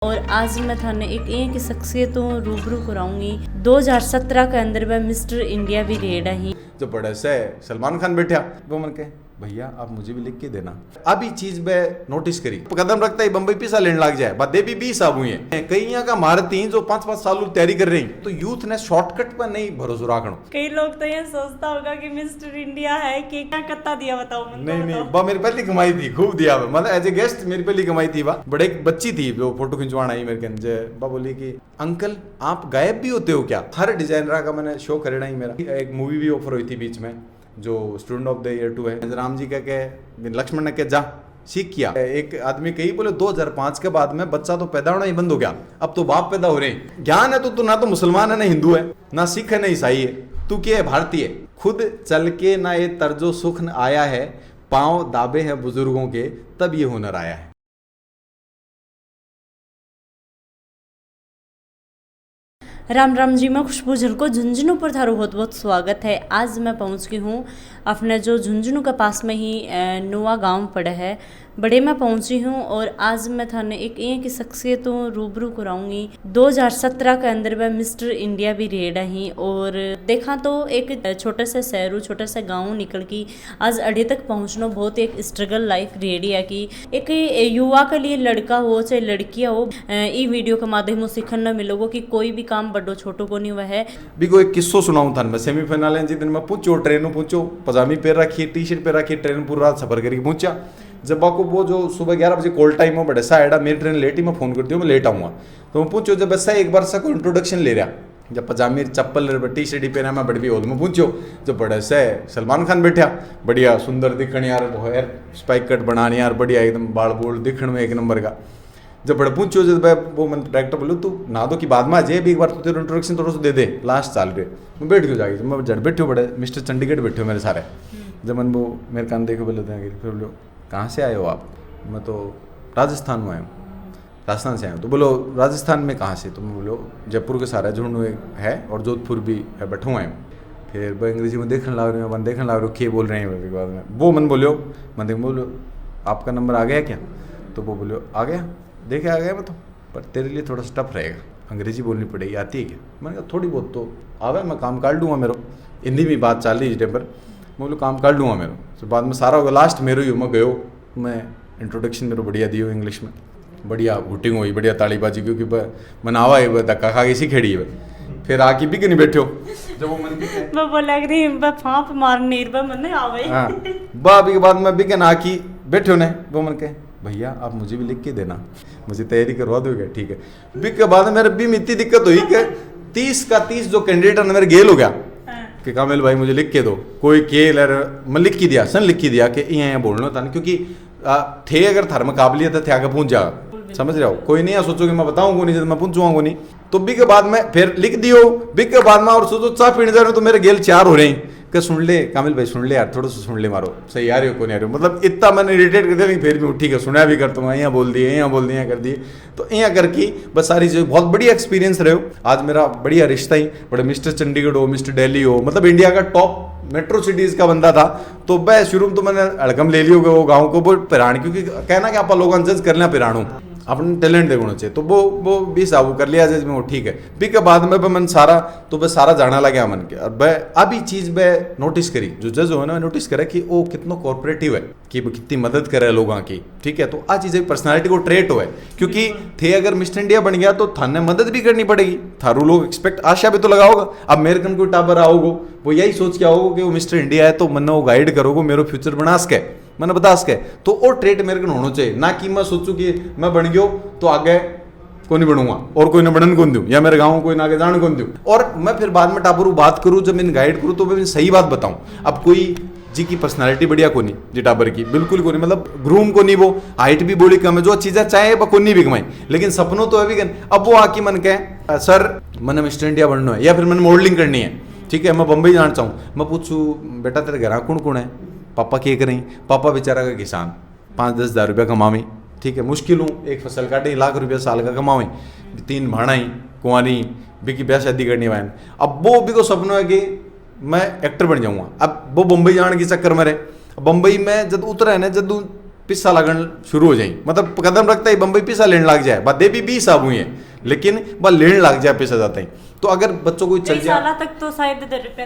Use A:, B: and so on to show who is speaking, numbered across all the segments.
A: और आज मैं थाने एक शख्सियतों रूबरू कराऊंगी 2017 के अंदर वह मिस्टर इंडिया भी रेड ही
B: जो बड़े से सलमान खान बैठा वो मन के भैया आप मुझे भी लिख के देना। अभी चीज में नोटिस करी कदम रखता ही बम्बई पिसा लेने लग जाए बात भी 20 साल हुई है कई यहाँ का भारतीय जो 5-5 साल तैयारी कर रही तो यूथ ने शॉर्टकट पर नहीं भरोसा रखना।
A: कई लोग तो ये सोचता होगा कि मिस्टर इंडिया है कि क्या कत्ता दिया बताओ
B: नहीं बा मेरी पहली कमाई थी खूब दिया मतलब एज ए गेस्ट मेरी पहली कमाई थी बा बड़े एक बच्ची थी जो फोटो खिंचवाना आई मेरे के बा बोली कि अंकल आप गायब भी होते हो क्या। हर डिजाइनर का मैंने शो करना ही मेरा एक मूवी भी ऑफर हुई थी बीच में जो स्टूडेंट ऑफ द ईयर 2 है राम जी का के लक्ष्मण ने के जा सीख किया। एक आदमी कही बोले 2005 के बाद में बच्चा तो पैदा होना ही बंद हो गया अब तो बाप पैदा हो रहे हैं। ज्ञान है तो ना तो मुसलमान है ना हिंदू है ना सिख है ना ईसाई है तू क्या है भारतीय खुद चल के ना ये तर्जो सुख आया है पांव दाबे हैं बुजुर्गों के तब ये हुनर आया है।
A: राम राम जी मैं खुशबू झलको झुंझुनू पर थारो बहुत बहुत स्वागत है। आज मैं पहुंच गई हूँ अपने जो झुंझुनू के पास में ही नोआ गांव पड़ा है बड़े में पहुंची हूँ और आज मैं थाने एक शख्सियतों रूबरू कराऊंगी 2017 के अंदर वह मिस्टर इंडिया भी रेड ही और देखा तो एक छोटे से शहरों छोटे से गाँव निकल की आज अड़े तक पहुँचना बहुत एक स्ट्रगल लाइफ रेडी है कि एक युवा के लिए लड़का हो चाहे लड़कियाँ हो ई वीडियो के माध्यम से सीखने मिलोगे कि कोई भी काम बड़ो छोटो को नहीं हुआ है।
B: भी को एक किस्सो सुनाऊं था मैं सेमीफाइनल है जिस दिन मैं पूछो ट्रेन में पूछो पजामी पहन रखी टी शर्ट पहन रखी ट्रेन पूरा रात सफर करके पहुंचा जब आपको वो जो सुबह 11 बजे कॉल टाइम हो बड़े साइड मेरी ट्रेन लेट ही मैं फोन कर दिया मैं लेट आऊँगा तो मैं पूछो जब ऐसा एक बार सा को इंट्रोडक्शन ले रहा जब पजामी चप्पल टी शर्ट ही पहना मैं बड़ी हॉल में पूछो जब बड़े से सलमान खान बैठा बढ़िया सुंदर दिखण यार वो हेयर स्पाइक कट बनाने यार बढ़िया एकदम बाल बोल दिखण में एक नंबर का जब बड़े पूछो जब वो मैं डायरेक्टर बोलूँ तू ना दो कि बाद में आ जाए भी एक बार तो तेरा इंट्रोडक्शन थोड़ा सा दे दे लास्ट साल पे मैं बैठ क्यों जाएगी मैं जड़ बैठे बड़े मिस्टर चंडीगढ़ बैठे हो मेरे सारे जब मन वो मेरे कान देखे बोले फिर बोलो कहाँ से आए हो आप मैं तो राजस्थान में आया हूँ राजस्थान से आया हूँ तो बोलो राजस्थान में कहाँ से तो मैं बोलो जयपुर के सारा झुंड है और जोधपुर भी है बैठा हुआ हूँ फिर वो अंग्रेजी में देखने लग रहे हो मन देखने लग रहे हो क्या बोल रहे हैं बाद में वो मन बोलो मन देख बोलो आपका नंबर आ गया क्या तो वो बोलो आ गया देखे आ गया मैं तो पर तेरे लिए थोड़ा सा टफ रहेगा अंग्रेजी बोलनी पड़ेगी आती है क्या मैंने कहा थोड़ी बहुत तो आवे मैं काम कर लूँगा मेरे हिंदी में बात चल रही इस टाइम पर मैं बोलो काम कर लूँगा मेरे तो बाद में सारा होगा लास्ट मेरे ही मैं गयो मैं इंट्रोडक्शन मेरे बढ़िया दियो इंग्लिश में बढ़िया हुटिंग हुई बढ़िया तालीबाजी क्योंकि मैंने आवा है धक्का खा के इसी खेड़ी है फिर आके भी नहीं बैठो जब वो मन
A: बोला फाँप मारने मन आवे
B: अभी के बाद में भी ना की बैठो ने वो मन के भैया आप मुझे भी लिख के देना मुझे तैयारी करवा दोगे ठीक है बिक के बाद मेरे भी इतनी दिक्कत हुई कि 30 का 30 जो कैंडिडेट है मेरे गेल हो गया कि कामिल भाई मुझे लिख के दो कोई केल मैं लिख के दिया सन लिख के दिया कि यहाँ बोलना था क्योंकि थे अगर थर में काबिलियत है थे आगे पहुंच जाएगा समझ रहे हो कोई नहीं सोचो कि मैं बताऊंगा नहीं जब मैं पूछूंगा नहीं तो बी के बाद में फिर लिख दियो बी के बाद में और सोचो चाय पीने जा रहे हो तो मेरे गेल 4 हो रहे हैं कि सुन ले कामिल भाई सुन ले यार थोड़ा सा सुन ले मारो सही आ रही हो कौन आ रही हो मतलब इतना मैंने इरिटेट कर दिया लेकिन फिर भी ठीक है सुना भी करता हूँ यहाँ बोल दिए यहाँ बोल दिए कर दिए तो यहाँ करके बस सारी चीज़ बहुत बढ़िया एक्सपीरियंस रहे हो आज मेरा बढ़िया रिश्ता ही बड़े मिस्टर चंडीगढ़ हो मिस्टर दिल्ली हो मतलब इंडिया का टॉप मेट्रो सिटीज़ का बंदा था तो वह शुरू में तो मैंने हड़कम ले लियो वो गाँव को वो पिराण क्योंकि कहना कि आप लोग जज कर लें पिराणु अपने टैलेंट देखना चाहिए तो वो भी साबू कर लिया जज में वो ठीक है भी के बाद में मन सारा तो बस सारा जाना लगे मन के और अभी चीज़ मैं नोटिस करी जो जज हो ना नोटिस करे कि वो कितना कॉर्पोरेटिव है कि वो कितनी मदद करे लोगों की ठीक है तो आ चीज़ें पर्सनालिटी को ट्रेट हो है क्योंकि थे अगर मिस्टर इंडिया बन गया तो थाने मदद भी करनी पड़ेगी थारू लोग एक्सपेक्ट आशा भी तो लगाओगा अब मेरे कन कोई टाबर आओगे वो यही सोच के आओगे कि वो मिस्टर इंडिया है तो मैंने वो गाइड करोगे मेरा फ्यूचर बना सके मैंने बता सके तो वो ट्रेट मेरे को होना चाहिए ना कि मैं सोचूं कि मैं बन गयो तो आगे कोई नहीं बनूंगा और कोई ना बनन कौन दूं या मेरे गाँव कोई ना आगे जान कौन दूं और मैं फिर बाद में टाबरू बात करूं जब मैं गाइड करूं तो मैं सही बात बताऊं अब कोई जी की पर्सनालिटी बढ़िया को नहीं जी टाबर की बिल्कुल को नहीं मतलब ग्रूम को नहीं वो हाइट भी बड़ी कम है जो चीज़ें चाहे वो कोई नहीं भी कमाई लेकिन सपनों तो है भी अब वो आके मन कहे सर मैंने मिस्टर इंडिया बनना है या फिर मैंने मॉडलिंग करनी है ठीक है मैं बम्बई जाना चाहूँ मैं पूछूँ बेटा तेरे घर कौन कौन है पापा क्या करें पापा बेचारा का किसान 5-10 हज़ार रुपया कमावी ठीक है मुश्किल हूँ एक फसल काटे 1 लाख रुपया साल का कमावे 3 भाणाई कुंवारी भी की ब्याह शादी करनी वाइन अब वो भी को सपना है कि मैं एक्टर बन जाऊँगा अब वो बम्बई जाने के चक्कर में रहे बम्बई में जब उतरा है ना जब पिस्सा लगन शुरू हो जाए, मतलब कदम रखता ही बम्बई पिस्सा लेने लग जाए, बात दे भी 20 साल हुई है, लेकिन वह लेने लग जाए पिस्सा जाता है। तो अगर बच्चों को चल जाए
A: तक तो शायद रुपया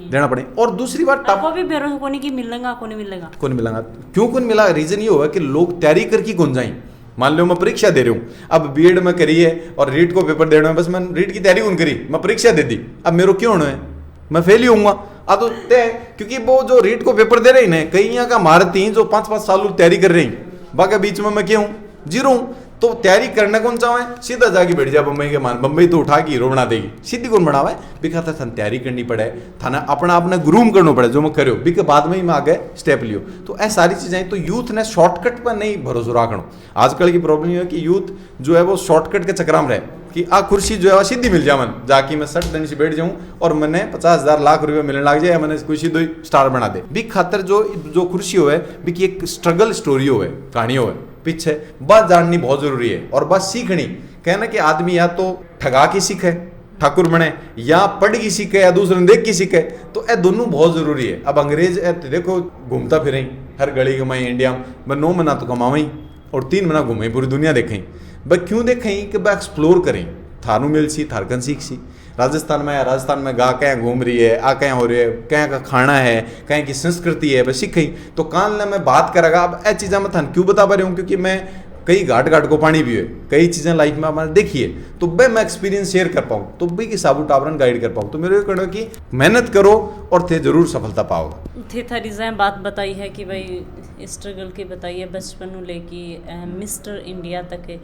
B: देना पड़े। और दूसरी बात
A: आपको भी भरोसा को नहीं कि मिलेगा को नहीं मिलेगा,
B: कौन मिलेगा, क्यों कौन मिला, रीजन ये होगा कि लोग तैयारी करके कौन जाए। मान लो मैं परीक्षा दे रही हूँ, अब बीएड में करी है और रीट को पेपर देना है, बस मैं रीट की तैयारी कौन करी, मैं परीक्षा दे दी, अब मेरे क्यों होना है, मैं फेल ही होऊंगा। अब तो तय, क्योंकि वो जो रीट को पेपर दे रहे हैं कई यहाँ का भारतीय जो 5-5 साल तैयारी कर रही बाकी बीच में मैं क्या हूँ, जीरो हूँ। तो तैयारी करना कौन चाहे, सीधा जाके बैठ जा बम्बई के मान, बम्बई तो उठा के हीरो बना देगी, सीधी कौन बनावा है। बिका था तैयारी करनी पड़े, थाना अपना अपना ग्रूम करना पड़े, जो मैं करो बिके बाद में ही मैं आगे स्टेप लियो। तो ऐसी सारी चीजें, तो यूथ ने शॉर्टकट पर नहीं भरोसा रखना। आजकल की प्रॉब्लम ये है कि यूथ जो है वो शॉर्टकट के चक्कर में रहे कि आ कुर्सी जो है वो सीधी मिल जाए, मन जाके मैं सट दिन से बैठ जाऊं और मैंने 50,000 लाख रुपए मिलने लग जाए, मैंने कुर्सी दो स्टार बना दे। बिक खातर जो कुर्सी हो बिक एक स्ट्रगल स्टोरी हो कहानी हो पीछे बात जाननी बहुत जरूरी है और बात सीखनी। कहना कि आदमी या तो ठगा के सीखे ठाकुर बने, या पढ़ की सीखे, या दूसरे ने देख के सीखे, तो ये दोनों बहुत जरूरी है। अब अंग्रेज देखो घूमता फिर हर गली कमाई इंडिया में, 9 महीना तो कमावई और 3 महीना घूमें, पूरी दुनिया देखें। वह क्यों देखें कि वह एक्सप्लोर करें, थारू मिल सी थारकन सीख सी। राजस्थान में गा कहीं घूम रही है, आ कहीं हो रही है, कहीं का खाना है, कहीं की संस्कृति है, वह सीखें। तो कान ने मैं बात करेगा, अब ऐसी चीज़ें मैं थान क्यों बता पा रही हूँ, क्योंकि मैं कई घाट घाट को पानी भी है, कई चीज़ें लाइफ में हमारे देखिए, तो वह मैं एक्सपीरियंस शेयर कर पाऊँ, तो भी कि साबू टावरन गाइड कर पाऊँ। तो मेरे को कहना कि मेहनत करो और थे जरूर सफलता पाओगे।
A: थे थरीज़ें बात बताई है कि भाई स्ट्रगल की बताई है, बचपन लेके मिस्टर इंडिया तक है,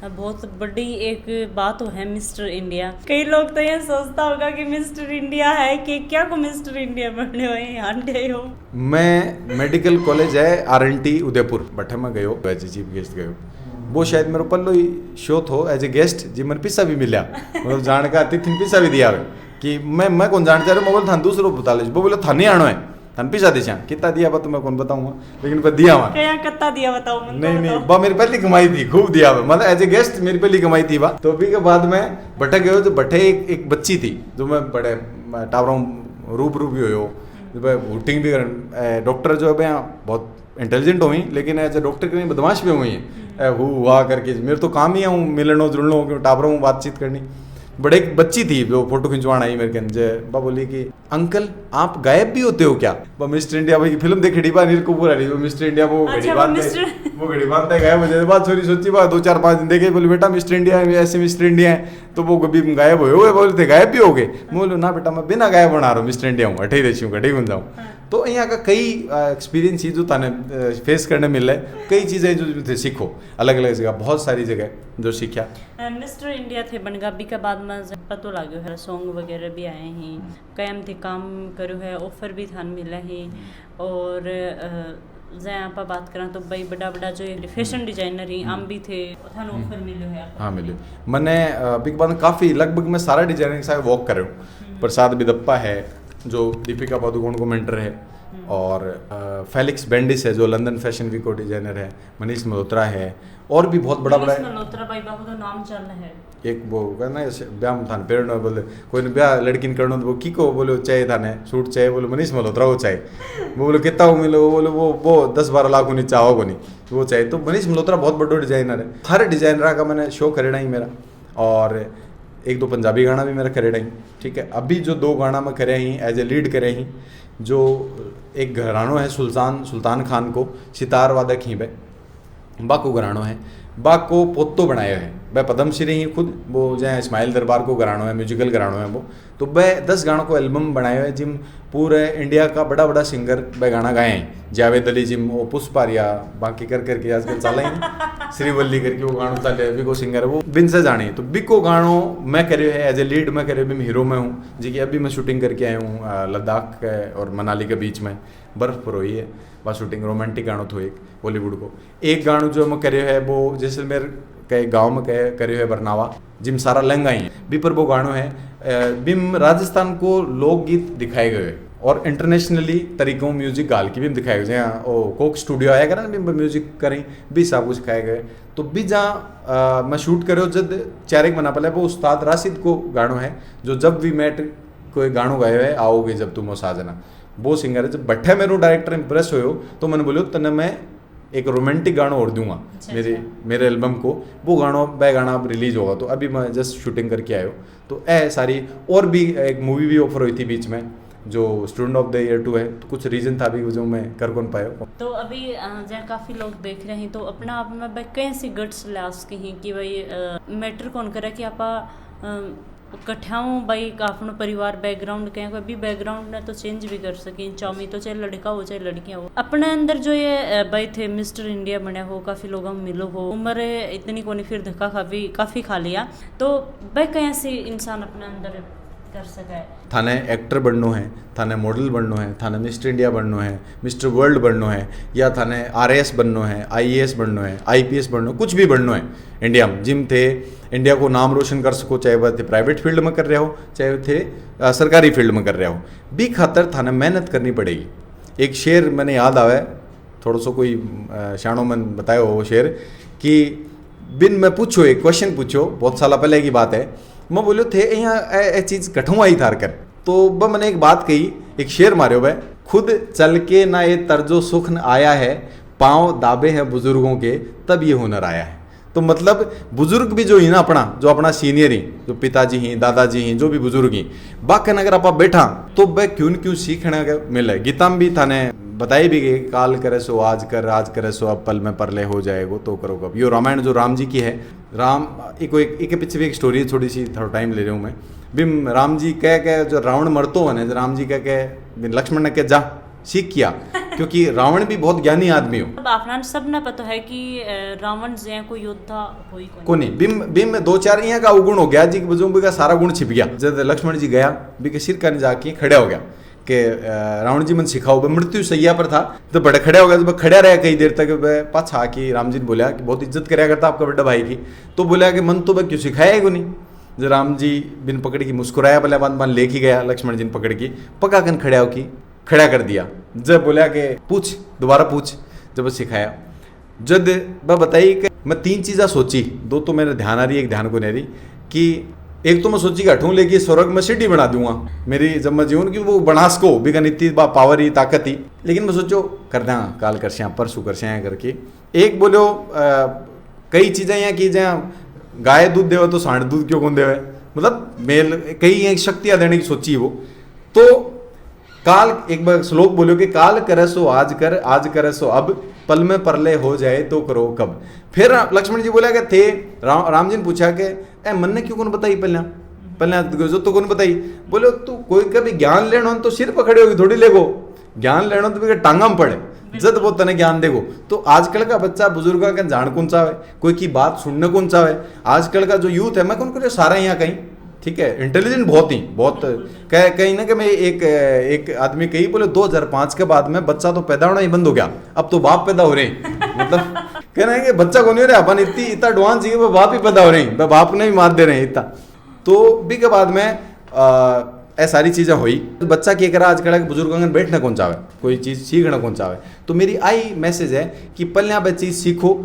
A: बहुत बड़ी एक बात है मिस्टर इंडिया। कई लोग तो ये सोचता होगा कि मिस्टर इंडिया है कि क्या को मिस्टर इंडिया बने हुए आंटे हो।
B: मैं मेडिकल कॉलेज है RNT उदयपुर बठे में गयो, एज ए चीफ गेस्ट गयो, वो शायद मेरे पल्लो ही शो थो एज ए गेस्ट जी, मैंने पिस्सा भी मिला, मतलब जान का अतिथि पिस्सा भी दिया कि मैं कौन जान चाह रहा हूँ, मैं बोल थान दूसरो बता लो, वो बोले थाने आनो है, थान पिस्सा दिशा कितना दिया बा तो मैं कौन बताऊंगा, लेकिन पर दिया वहाँ
A: क्या कितना दिया बताओ।
B: नहीं बा मेरी पहली कमाई थी, खूब दिया मतलब एज ए गेस्ट मेरी पहली कमाई थी बा। तो अभी के बाद में बटे गयो, तो बटे एक बच्ची थी जो मैं बड़े टावरों रूबरू भी हो, वोटिंग भी कर, डॉक्टर जो है बहुत इंटेलिजेंट हुई, लेकिन एज ए डॉक्टर के बदमाश भी हुई है, वो हुआ करके मेरे तो काम ही है मिलनो जुलनो टावरों बातचीत करनी। बड़े एक बच्ची थी जो फोटो खिंचवाना आई मेरे के, बा बोली कि अंकल आप गायब भी होते हो क्या। वो मिस्टर इंडिया भाई की फिल्म देखी बा नील कपूर वाली, वो मिस्टर इंडिया वो घड़ी बांधते गायब हो जाए, बात छोरी सोची बा 2-4-5 दिन देखे, बोले बेटा मिस्टर इंडिया ऐसे मिस्टर इंडिया है, तो वो कभी गायब हो बोले थे गायब भी हो गए, बोलो ना बेटा मैं बिना गायब बना रहा हूँ, मिस्टर इंडिया हूँ, अठे देशी हूँ, घटे बन जाऊँ। तो यहाँ का कई एक्सपीरियंस ही जो ताने फेस करने मिल रहा है, कई चीज़ें जो सीखो अलग अलग जगह, बहुत सारी जगह जो सीखा।
A: मिस्टर इंडिया थे बनगाबी के बाद में पतो लागो है, सॉन्ग वगैरह भी आए हैं, कयम थे काम करो है, ऑफर भी थान मिला है, और जै आप बात करें तो भाई बड़ा जो फैशन डिजाइनर ही आम भी थे, थान ऑफर मिलो है।
B: हाँ मिले, मैंने बिग बात काफ़ी लगभग मैं सारा डिजाइनर के साथ वॉक कर रहा हूँ। प्रसाद बिदप्पा है जो दीपिका पादुकोण को मेंटर है, और फेलिक्स बेंडिस है जो लंदन फैशन वीक को डिजाइनर है, मनीष मल्होत्रा है, और भी बहुत बड़ा
A: मल्होत्रा भाई बाबू तो नाम चल रहा है। एक
B: वो कहना ब्याह में थाने पेड़ बोले कोई ने ब्याह लड़की ने करना, तो वो की को बोले चाहिए थाने सूट चाहिए, बोले मनीष मल्होत्रा वो चाहिए, वो बोले कितना वो मिले, वो बोले वो 10-12 लाख को नहीं चाहो को नहीं वो चाहिए। तो मनीष मल्होत्रा बहुत बड़ा डिजाइनर है, हर डिजाइनर का मैंने शो करेना ही मेरा, और 1-2 पंजाबी गाना भी मेरा करेड़ा ही, ठीक है। अभी जो 2 गाना मैं करे ही एज ए लीड करे ही, जो एक घरानो है सुल्तान खान को सितार वादक ही बे बाको घरानो है, बाको पोतो बनाया है, वह पद्मश्री ही खुद, वो जहाँ इस्माइल दरबार को घरानो है, म्यूजिकल घरानो है वो, तो वह 10 गानों को एल्बम बनाया है, जिम पूरे इंडिया का बड़ा सिंगर वह गाना गाए हैं, जावेद अली जिम वो पुष्पारिया बाकी करके आजकल चला ही श्रीवल्ली करके वो गानों चले, बिको सिंगर है वो बिन से जाने। तो बिको गानों मैं करे है एज ए लीड मैं करे, भी हीरो में हूँ जी, कि अभी मैं शूटिंग करके आया हूँ लद्दाख और मनाली के बीच में, बर्फ पर हुई है बस शूटिंग, रोमांटिक गानों तो एक बॉलीवुड को। एक गानों जो मैं करे है वो जैसलमेर के गांव में करे है बरनावा, जिम सारा लंगा ही है भी, पर वो गानों है बिम राजस्थान को लोकगीत दिखाए गए और इंटरनेशनली तरीकों म्यूजिक गाल की भी दिखाए गए, जहाँ ओ कोक स्टूडियो आया करा ना भी म्यूजिक करें भी सब कुछ सिखाए गए। तो भी जहाँ मैं शूट करो जब 4 एक महीना पहले वो उस्ताद राशिद को गानों है जो जब भी मैट कोई गानों गाए है आओगे जब तुम साजना, वो सिंगर है। जब बट्ठे मेरे डायरेक्टर इम्प्रेस हो तो मैंने बोलो तने मैं एक रोमांटिक गाना और दूंगा मेरे एल्बम को, वो गाना अब रिलीज होगा। तो अभी मैं जस्ट शूटिंग करके आया हूँ। तो सारी और भी एक मूवी भी ऑफर हुई थी बीच में जो स्टूडेंट ऑफ द ईयर 2 है, तो कुछ रीजन था अभी जो मैं कर कौन पाया।
A: तो अभी जहाँ काफ़ी लोग देख रहे हैं तो अपना आप में भाई कैसी गट्स लास की हैं कि भाई मैटर कौन करे कि आप कठाऊँ भाई अपनो परिवार बैकग्राउंड कहें कोई भी बैकग्राउंड ने तो चेंज भी कर सकें, चामी तो चाहे लड़का हो चाहे लड़कियाँ हो। अपने अंदर जो ये भाई थे मिस्टर इंडिया बने हो, काफ़ी लोग हम मिलो हो, उम्र इतनी कोनी फिर धक्का काफ़ी खा लिया, तो भाई कैसे इंसान अपने अंदर कर सका है।
B: थाने एक्टर बननो है, थाने मॉडल बननो है, थाने मिस्टर इंडिया बननो है, मिस्टर वर्ल्ड बननो है, या थाने RAS बननो है, IAS बननो है, IPS बननो, कुछ भी बननो है इंडिया में। जिम थे इंडिया को नाम रोशन कर सको, चाहे वह थे प्राइवेट फील्ड में कर रहे हो चाहे थे सरकारी फील्ड में कर रहे हो, भी खातर थाने मेहनत करनी पड़ेगी। एक शेर मैंने याद आवे, थोड़ा सा कोई शानो मन बतायो वो शेर कि बिन मैं पूछो एक क्वेश्चन पूछो, बहुत साल पहले की बात है, मैं बोलो थे यहाँ चीज़ कठू आई थार कर, तो वह मैंने एक बात कही, एक शेर मारे वह, खुद चल के ना ये तर्जो सुख न आया है, पाँव दाबे हैं बुजुर्गों के तब ये हुनर आया है। तो मतलब बुजुर्ग भी जो ही ना जो अपना सीनियर ही, जो पिताजी ही दादाजी ही, जो भी बुजुर्ग ही, बाकन अगर आप बैठा तो वह क्यों सीखने का मिले। गीता में भी थाने बताई भी गई, काल करे सो आज कर, आज करे सो अब पल में परले हो जाएगो तो करो कब। यो रामायण जो राम जी की है, राम एक पीछे भी एक स्टोरी है, थोड़ी सी थोड़ा टाइम ले रहा हूँ मैं। बिम राम जी कह जो रावण मरतो है ना, राम जी कह लक्ष्मण ने कह जा सीख किया, क्योंकि रावण भी बहुत ज्ञानी आदमी हो।
A: अब आपना सब ने पता है कि रावण जे कोई योद्धा होई
B: को नहीं, बिम में 2-4 यहाँ का अवगुण हो गया जी, बुजुर्ग का सारा गुण छिप गया। जब लक्ष्मण जी गया भी के सिर करने जाके खड़ा हो गया कि रावण जी मन सिखाओ, मृत्यु सैया पर था तो बड़े खड़ा हो गया। जब खड़ा रहा कई देर तक, पाछा आके राम जी ने बोला कि बहुत इज्जत कराया करता आपका बड़ा भाई की, तो बोला कि मन तो क्यों सिखाया है नहीं। जब राम जी बिन पकड़ की मुस्कुराया, भले बान लेके गया लक्ष्मण जी ने पकड़ की, पका कन खड़ा कर दिया। जब बोला कि पूछ, दोबारा पूछ, जब सिखाया, जब वह बताई कि मैं 3 चीज़ें सोची, 2 तो मेरे ध्यान आ रही, एक ध्यान को नहीं रही, कि एक तो मैं सोची कि हटूँ लेके स्वर्ग में सीढ़ी बना दूंगा मेरी जब मैं जीवन की, वो बनास को बिगन इतनी पावर ही ताकत ही, लेकिन मैं सोचो कर दें काल कर श्याम परसों कर श्याम करके। एक बोलो कई चीज़ें यहाँ की जहाँ गाय दूध देवे तो सांड दूध क्यों कौन देवे, मतलब मेल कई शक्तियाँ देने की सोची वो। तो काल एक बार श्लोक बोलो कि काल करे सो आज कर, आज करे सो अब, पल में परले हो जाए तो करो कब। फिर लक्ष्मण जी बोला कि थे राम जी ने पूछा कि मन ने क्यों कौन बताई पहले जो तो कौन बताई। बोले तू कोई कभी ज्ञान लेना तो सिर पकड़े होगी थोड़ी लेगो, ज्ञान लेना तो टांगा में पड़े जद वो तने ज्ञान देगो। तो आजकल का बच्चा बुजुर्ग का जान कौन चाहे, कोई की बात सुनने कौन चाहे। आजकल का जो यूथ है, मैं कौन करे सारा यहाँ कहीं ठीक है इंटेलिजेंट बहुत कहीं ना कि मैं एक आदमी कही बोले 2005 के बाद में बच्चा तो पैदा होना ही बंद हो गया, अब तो बाप पैदा हो रहे हैं। मतलब कहना है कि बच्चा को नहीं हो रहा, अपन इतना एडवांस है वो बाप ही पैदा हो रहे हैं, बाप ने भी मार दे रहे हैं इतना। तो भी के बाद में ऐ सारी चीज़ें हुई। तो बच्चा क्या करा आजकल के बुजुर्गों में बैठना कौन चाहे, कोई चीज़ सीखना कौन चाहे। तो मेरी आई मैसेज है कि पहले यहाँ पे चीज़ सीखो।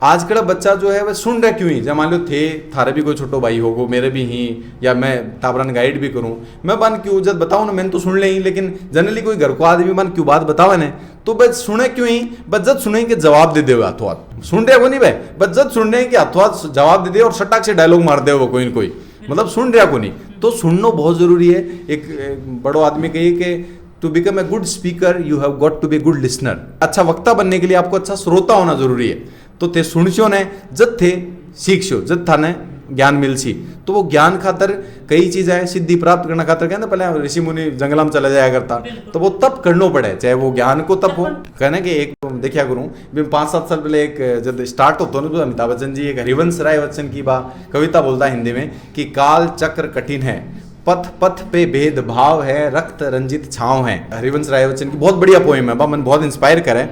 B: आजकल बच्चा जो है वह सुन रहा क्यों ही, जब मान लो थे थारे भी कोई छोटो भाई होगो, मेरे भी ही, या मैं ताबरन गाइड भी करूँ, मैं बन क्यों जब बताऊँ ना मैंने तो सुन ले ही, लेकिन जनरली कोई घर को आदमी बन क्यों बात बतावे ने तो बस सुने क्यों ही, बस जब सुने कि जवाब दे दे हाथों हाथ, सुन रहे को नहीं भाई, बस जब सुन रहे कि हाथों हाथ जवाब दे दे और सटाक से डायलॉग मार दे वो कोई न कोई, मतलब सुन रहा को नहीं। तो सुनना बहुत जरूरी है। एक बड़ो आदमी कहिए कि to become a good speaker you have got to be good listener. अच्छा वक्ता बनने के लिए आपको अच्छा श्रोता होना जरूरी है। तो थे सुनशो ने जब थे सीखशो, जब थाने ज्ञान मिलसी, तो वो ज्ञान खातर कई चीज़ें सिद्धि प्राप्त करना खातर कहते पहले ऋषि मुनि जंगल में चला जाया करता, तो वो तब करना पड़े, चाहे वो ज्ञान को तब हो। कहने के एक देखा करूँ 5-7 साल पहले एक जब स्टार्ट होता ना तो अमिताभ बच्चन जी एक हरिवंश राय बच्चन की कविता बोलता हिंदी में कि काल चक्र कठिन है, पथ पथ पे भेद भाव है, रक्त रंजित छाँव है। हरिवंश राय बच्चन की बहुत बढ़िया पोएम है, मन बहुत इंस्पायर करे।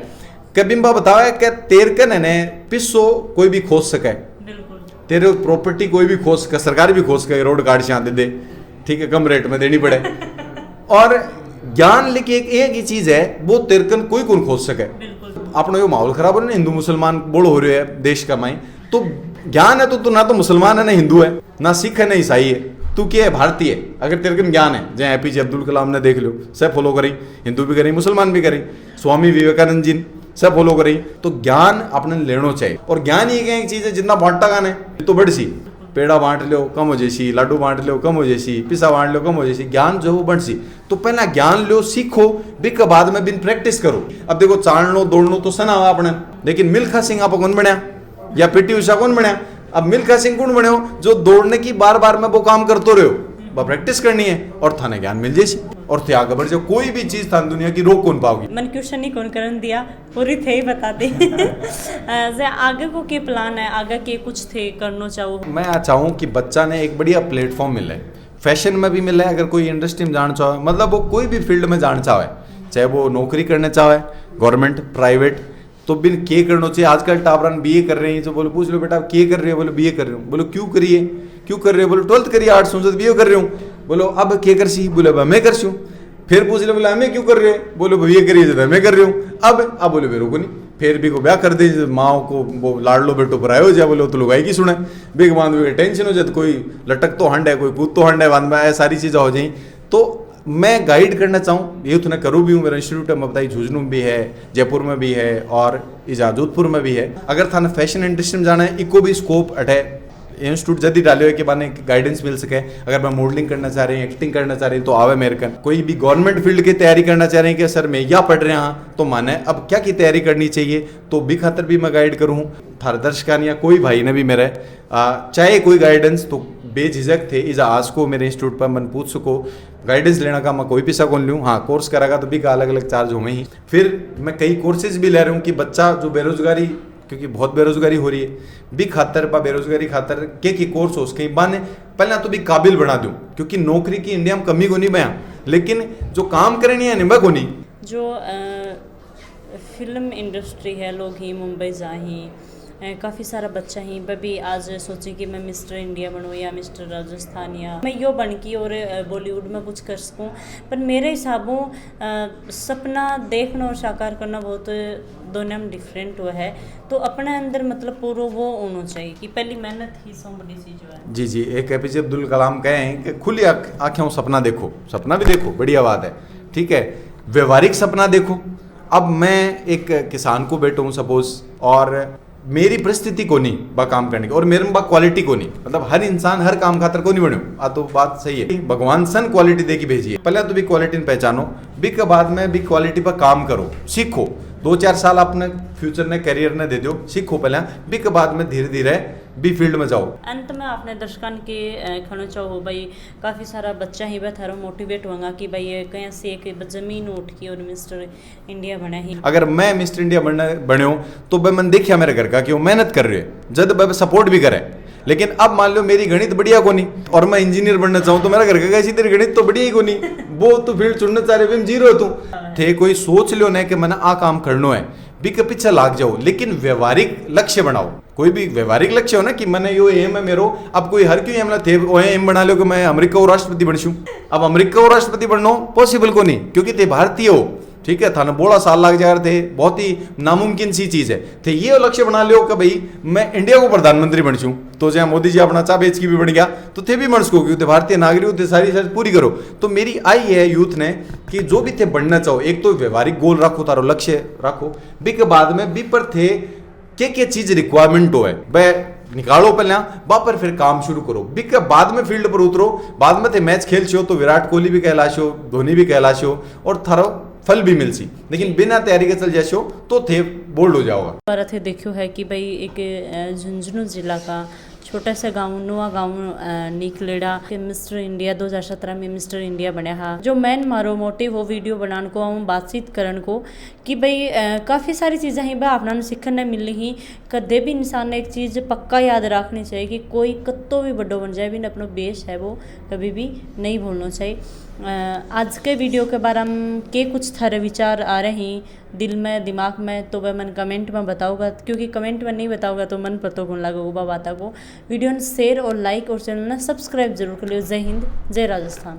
B: कबिम्बा बताया कि तेरकन ने पिस्सो कोई भी खोज सके, तेरे प्रॉपर्टी कोई भी खोज सके, सरकार भी खोज सके, रोड गाड़ी से दे दे, ठीक है, कम रेट में देनी पड़े। और ज्ञान लेके एक ही चीज है वो तेरकन कोई कौन खोज सके। अपना यो माहौल खराब हो रहा है, हिंदू मुसलमान बोल हो रहे है देश का माई, तो ज्ञान है तो ना तो मुसलमान है, ना हिंदू है, ना सिख है, ना ईसाई है, तू क्या है भारतीय। अगर तेरकन ज्ञान है, जैसे APJ अब्दुल कलाम ने देख लो, सब फॉलो करी, हिंदू भी करी, मुसलमान भी करी, स्वामी विवेकानंद जी सब फॉलो करी। तो ज्ञान अपने लेना चाहिए, और ज्ञान ये क्या एक चीज है, जितना बांटता गाने तो बड़ी सी पेड़ा बांट लो कम हो जैसी, लाडू बांट लो कम हो जैसी, पिसा बांट लो कम हो जैसी, ज्ञान जो है वो बढ़ सी। तो पहला ज्ञान लो, सीखो, बिक बाद में बिन प्रैक्टिस करो। अब देखो चालनो दौड़नो तो सना हुआ अपने, लेकिन मिल्खा सिंह आप कौन बनया या पीटी उषा कौन बनया? अब मिल्खा सिंह कौन बने हो? जो दौड़ने की बार बार में वो काम करते रहो, वो प्रैक्टिस करनी है और थाने ज्ञान मिल जाए और थे आगे बढ़ जाओ। कोई भी चीज थाने दुनिया की रोक कौन पाओगी।
A: मन क्वेश्चन नहीं कौन करन दिया, पूरी थे ही बता दे। आगे को के प्लान है, आगे के कुछ थे करना चाहो? मैं
B: चाहूँ कि बच्चा ने एक बढ़िया प्लेटफॉर्म मिले, फैशन में भी मिले, अगर कोई इंडस्ट्री में जाना चाहे, मतलब वो कोई भी फील्ड में जाना चाहे, चाहे वो नौकरी करना चाहे गवर्नमेंट प्राइवेट, तो बिन के करना चाहिए। आजकल टाबरन बीए कर रहे हैं, तो बोलो पूछ लो बेटा के कर रहे हो, बोलो बीए कर रहे हो, बोलो क्यों करिए, क्यों कर रहे हो, बोलो 12th करिए आर्ट्स से बीए कर रहे हूँ, बोलो अब के कर सी, बोले मैं कर सी हूँ, फिर पूछ लो बोला हमें क्यों कर रहे हैं, बोलो बीए करिए जब मैं कर रही हूँ, अब बोले मेरे को नहीं, फिर भी को ब्याह कर दे, माओ को वो लाडलो बेटो पर आयो जाए, बोलो तो लुगाई की सुने, बिग बांध में टेंशन हो जाए, कोई लटक तो हंड है, कोई कूद तो हंड है, बांध में सारी चीज़ें हो जाए। तो मैं गाइड करना चाहूँ, ये तो मैं करूँ भी हूँ, मेरा इंस्टीट्यूट है, मैं बताई झुंझुनू में भी है, जयपुर में भी है और जोधपुर में भी है। अगर थाना फैशन इंडस्ट्री में जाना है, इको भी स्कोप अटे इंस्टीट्यूट जल्दी डाले के बाने गाइडेंस मिल सके। अगर मैं मॉडलिंग करना चाह रही हूँ, एक्टिंग करना चाह रही हूँ, तो आवे मेरे कन। कोई भी गवर्नमेंट फील्ड की तैयारी करना चाह रहे हैं कि सर मैं या पढ़ रहे हैं, तो माने अब क्या की तैयारी करनी चाहिए, तो भी खातर भी मैं गाइड करूँ। थार दर्शकान या कोई भाई ने भी मेरे चाहे कोई गाइडेंस तो बेझिझक थे, इजा आज को मेरे इंस्टीट्यूट पर मन पूछ सको, गाइडेंस लेना का मैं कोई पैसा कौन लूँ। हाँ, कोर्स करागा तो भी का अलग अलग चार्ज होंगे ही। फिर मैं कई कोर्सेज भी ले रहा हूँ कि बच्चा जो बेरोजगारी, क्योंकि बहुत बेरोजगारी हो रही है, भी खातर पा बेरोजगारी खातर के कोर्स हो उसके बाने पहले तो भी काबिल बना दूं, क्योंकि नौकरी की इंडिया में कमी को नहीं बया, लेकिन जो काम करनी है निभा को नहीं।
A: जो फिल्म इंडस्ट्री है, लोग ही मुंबई जा ही, काफ़ी सारा बच्चा ही वह भी आज सोचे कि मैं मिस्टर इंडिया बनूँ या मिस्टर राजस्थान, या मैं यो बन की और बॉलीवुड में कुछ कर सकूँ। पर मेरे हिसाबों सपना देखना और साकार करना बहुत दोनों में डिफरेंट हुआ है। तो अपने अंदर मतलब पूरा वो होना चाहिए कि पहली मेहनत ही सब बड़ी चीज़ है।
B: जी जी, एक एपीजे अब्दुल कलाम कहे हैं कि खुली आँखें सपना देखो, सपना भी देखो, बढ़िया बात है, ठीक है, व्यवहारिक सपना देखो। अब मैं एक किसान को बैठा हूँ सपोज, और मेरी परिस्थिति को नहीं बा काम करने की, और मेरे में बा क्वालिटी को नहीं, मतलब हर इंसान हर काम खातर को नहीं बने, तो बात सही है। भगवान सन क्वालिटी दे की भेजी है, पहले तो भी क्वालिटी पहचानो, भी के बाद में भी क्वालिटी पर काम करो, सीखो। 2-4 साल अपने फ्यूचर ने करियर ने दे दो, सीखो पहले, भी के बाद में धीरे धीरे भी फील्ड में जाओ।
A: अंत में आपने दर्शकन के खनो चाहो भाई, काफ़ी सारा बच्चा ही थारो मोटिवेट होगा कि भाई कहीं से एक जमीन उठ की और मिस्टर इंडिया बना ही।
B: अगर मैं मिस्टर इंडिया बने हो तो भाई मैंने देखा मेरे घर का कि वो मेहनत कर रहे हैं, जब भाई सपोर्ट भी करे। लेकिन अब मान लो मेरी गणित बढ़िया को नहीं और मैं इंजीनियर बनना चाहूँ, तो मेरा घर का कैसी तेरी गणित तो बढ़िया ही को नहीं, वो तो फील्ड चुनना चाह रहे, जीरो तू थे। कोई सोच लो ना कि मैंने आ काम करना है, भी के पीछे लाग जाओ, लेकिन व्यवहारिक लक्ष्य बनाओ। कोई भी व्यवहारिक लक्ष्य हो ना कि मैंने यो एम है मेरो, अब कोई हर क्यों एम थे वो एम बना लो कि मैं अमेरिका को राष्ट्रपति बनूं। अब अमेरिका को राष्ट्रपति बनना पॉसिबल को नहीं, क्योंकि थे भारतीय हो, ठीक है, थाने बोला साल लाग जा रहे थे, बहुत ही नामुमकिन सी चीज है। तो ये लक्ष्य बना लियो कि भाई मैं इंडिया को प्रधानमंत्री बन छूं, तो जहाँ मोदी जी अपना चा बेच की भी बन गया, तो थे भी बन सको, क्योंकि भारतीय नागरिक होते सारी चीज पूरी करो। तो मेरी आई है यूथ ने कि जो भी थे बनना चाहो, एक तो व्यवहारिक गोल रखो, तारो लक्ष्य रखो, भी के बाद में भी पर थे क्या चीज रिक्वायरमेंट हो है वह निकालो पहले, पर फिर काम शुरू करो, भी के बाद में फील्ड पर उतरो। बाद में थे मैच खेल छो तो विराट कोहली भी कहलाशो, धोनी भी कहलाशो, और थारो फल भी मिल सी, लेकिन बिना तैयारी के चल जाशो तो थे बोल्ड हो जाओगा।
A: बार थे देखो है कि भाई एक झुंझुनू जिला का छोटा सा गांव, नुआ गांव निकलेड़ा कि मिस्टर इंडिया 2017 में मिस्टर इंडिया बनया हा। जो मेन मारो मोटिव वो वीडियो बनाने को, हम बातचीत करने को कि भाई काफ़ी सारी चीज़ें ही भाई अपना सीखने मिल रही। कदे भी इंसान ने एक चीज़ पक्का याद रखनी चाहिए कि कोई कत्तो भी बड़ो बन जाए, भी अपना बेस है वो कभी भी नहीं भूलना चाहिए। आज के वीडियो के बारे में के कुछ थारे विचार आ रहे हैं दिल में दिमाग में, तो वह मन कमेंट में बताओगा, क्योंकि कमेंट में नहीं बताओगा तो मन पतो कौन लगेगा बात को। वीडियो ने शेयर और लाइक और चैनल ने सब्सक्राइब जरूर कर लियो। जय हिंद, जय राजस्थान।